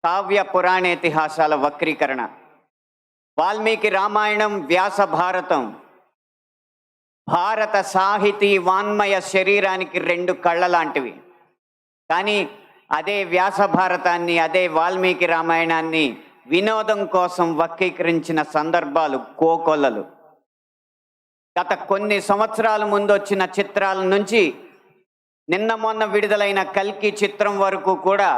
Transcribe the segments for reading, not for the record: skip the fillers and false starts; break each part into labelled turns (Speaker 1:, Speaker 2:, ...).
Speaker 1: కావ్య పురాణేతిహాసాల వక్రీకరణ. వాల్మీకి రామాయణం, వ్యాస భారతం భారత సాహితీ వాన్మయ శరీరానికి రెండు కళ్ళ లాంటివి. కానీ అదే వ్యాస భారతాన్ని, అదే వాల్మీకి రామాయణాన్ని వినోదం కోసం వక్రీకరించిన సందర్భాలు కోకొల్లలు. గత కొన్ని సంవత్సరాల ముందు వచ్చిన చిత్రాల నుంచి నిన్న మొన్న విడుదలైన కల్కి చిత్రం వరకు కూడా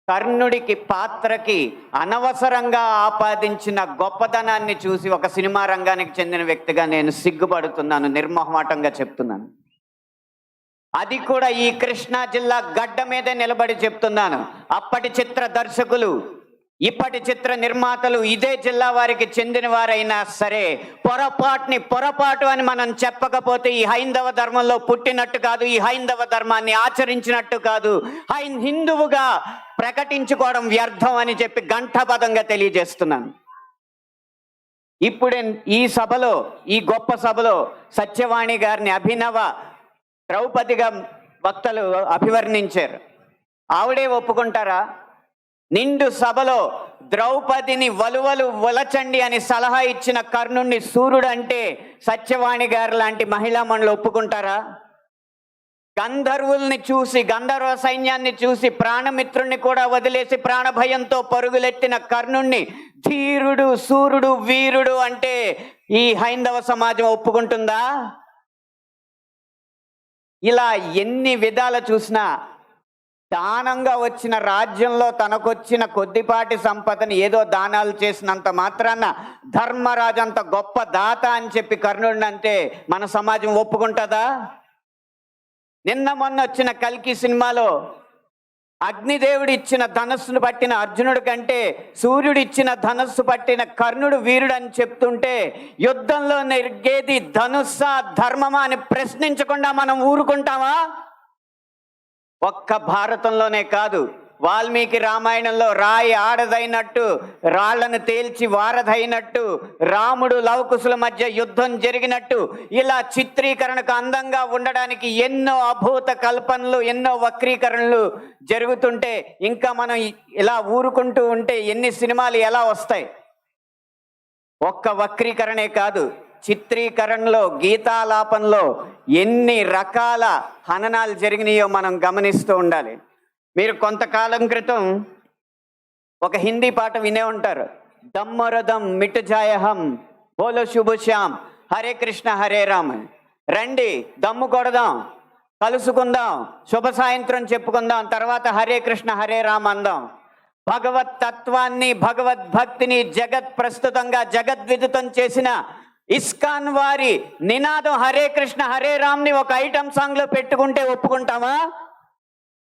Speaker 1: కర్ణుడికి పాత్రకి అనవసరంగా ఆపాదించిన గొప్పదనాన్ని చూసి ఒక సినిమా రంగానికి చెందిన వ్యక్తిగా నేను సిగ్గుపడుతున్నాను, నిర్మోహమాటంగా చెప్తున్నాను. అది కూడా ఈ కృష్ణా జిల్లా గడ్డ మీదే నిలబడి చెప్తున్నాను. అప్పటి చిత్ర దర్శకులు, ఇప్పటి చిత్ర నిర్మాతలు ఇదే జిల్లా వారికి చెందిన వారైనా సరే పొరపాటు అని మనం చెప్పకపోతే ఈ హైందవ ధర్మంలో పుట్టినట్టు కాదు, ఈ హైందవ ధర్మాన్ని ఆచరించినట్టు కాదు, హిందువుగా ప్రకటించుకోవడం వ్యర్థం అని చెప్పి ఘంటాపథంగా తెలియజేస్తున్నాను. ఇప్పుడే ఈ సభలో, ఈ గొప్ప సభలో సత్యవాణి గారిని అభినవ ద్రౌపదిగా వక్తలు అభివర్ణించారు. ఆవిడే ఒప్పుకుంటారా? నిండు సభలో ద్రౌపదిని వలువలు వలచండి అని సలహా ఇచ్చిన కర్ణుణ్ణి సూర్యుడు అంటే సత్యవాణి గారు లాంటి మహిళా మండలి ఒప్పుకుంటారా? గంధర్వుల్ని చూసి, గంధర్వ సైన్యాన్ని చూసి ప్రాణమిత్రుణ్ణి కూడా వదిలేసి ప్రాణభయంతో పరుగులెత్తిన కర్ణుణ్ణి ధీరుడు, సూర్యుడు, వీరుడు అంటే ఈ హైందవ సమాజం ఒప్పుకుంటుందా? ఇలా ఎన్ని విధాలు చూసినా దానంగా వచ్చిన రాజ్యంలో తనకొచ్చిన కొద్దిపాటి సంపదని ఏదో దానాలు చేసినంత మాత్రాన ధర్మరాజు అంత గొప్ప దాత అని చెప్పి కర్ణుడిని అంటే మన సమాజం ఒప్పుకుంటుందా? నిన్న మొన్న వచ్చిన కల్కి సినిమాలో అగ్నిదేవుడు ఇచ్చిన ధనస్సును పట్టిన అర్జునుడి కంటే సూర్యుడు ఇచ్చిన ధనస్సు పట్టిన కర్ణుడు వీరుడు అని చెప్తుంటే యుద్ధంలో నెరిగేది ధనుస్సా ధర్మమా అని ప్రశ్నించకుండా మనం ఊరుకుంటామా? ఒక్క భారతంలోనే కాదు, వాల్మీకి రామాయణంలో రాయి ఆడదైనట్టు, రాళ్లను తేల్చి వారధైనట్టు, రాముడు లవకుశుల మధ్య యుద్ధం జరిగినట్టు, ఇలా చిత్రీకరణకు అందంగా ఉండడానికి ఎన్నో అభూత కల్పనలు, ఎన్నో వక్రీకరణలు జరుగుతుంటే ఇంకా మనం ఇలా ఊరుకుంటూ ఉంటే ఎన్ని సినిమాలు ఎలా వస్తాయి? ఒక్క వక్రీకరణే కాదు, చిత్రీకరణలో, గీతాలాపనలో ఎన్ని రకాల హననాలు జరిగినాయో మనం గమనిస్తూ ఉండాలి. మీరు కొంతకాలం క్రితం ఒక హిందీ పాట వినే ఉంటారు. దమ్మరదం మిట్ జాయహం బోలో శుభశ్యామ్ హరే కృష్ణ హరే రామ్. రండి దమ్ము కొడదాం, కలుసుకుందాం, శుభ సాయంత్రం చెప్పుకుందాం, తర్వాత హరే కృష్ణ హరే రామ్ అందాం. భగవత్ తత్వాన్ని, భగవద్భక్తిని జగత్ ప్రస్తుతంగా జగద్విదితం చేసిన ఇస్కాన్ వారి నినాదం హరే కృష్ణ హరే రామ్ని ఒక ఐటమ్ సాంగ్లో పెట్టుకుంటే ఒప్పుకుంటామా?